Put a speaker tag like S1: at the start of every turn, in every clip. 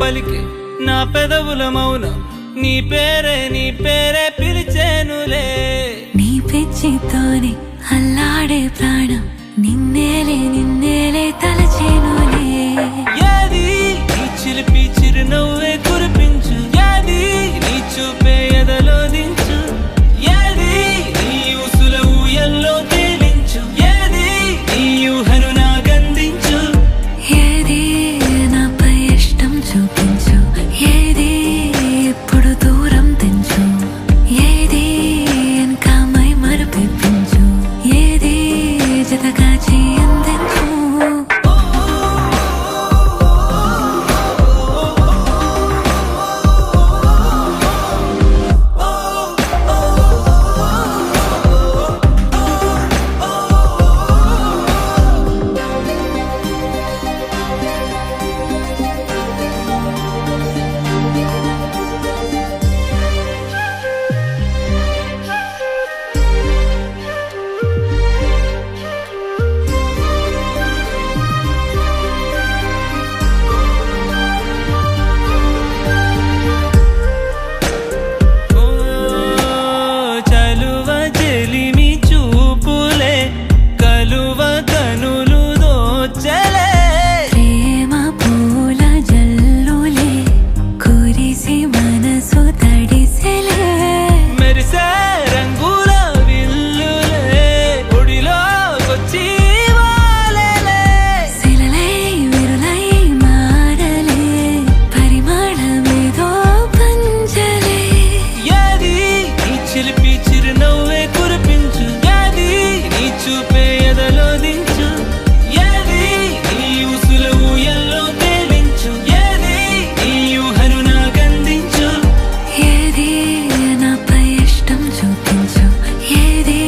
S1: పలికే నా పెదవుల మౌనం నీ పేరే పిలిచేనులే
S2: నీ పిచ్చితోనే అల్లాడే ప్రాణం నిన్నేలే తలచేనులే
S1: ఏది నీ చిలిపి చిరునవ్వే కురిపించు ఏది నీ చూపే ఎదలో దించు ఏది నీ ఊసుల ఊయల్లో తేలించు ఏది నీ ఊహను నాగందించు
S2: ఏది నాపై ఇష్టం చూపించు ఏది ఎప్పుడు దూరం తెంచు ఏది ఇంకా మై మరపించు ఏది జతగా చేయందించు
S1: చిలిపి చిరునవ్వే కురిపించు ఏది నీ చూపే ఎదలో దించు ఏది నీ ఊసుల ఊయల్లో తేలించు ఏది నీ ఊహను నాగందించు
S2: ఏది నాపై ఇష్టం చూపించు ఏది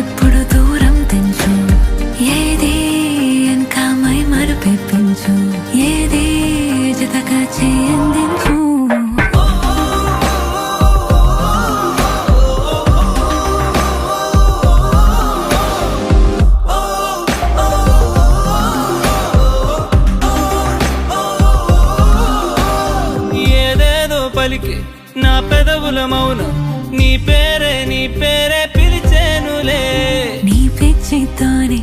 S2: ఎప్పుడు దూరం తెంచు ఏది ఇంకా మై మరపించు ఏది జతగా చేయందించు
S1: పలికే నా పెదవుల మౌనం నీ పేరే పిలిచేనులే
S2: నీ పిచ్చితోనే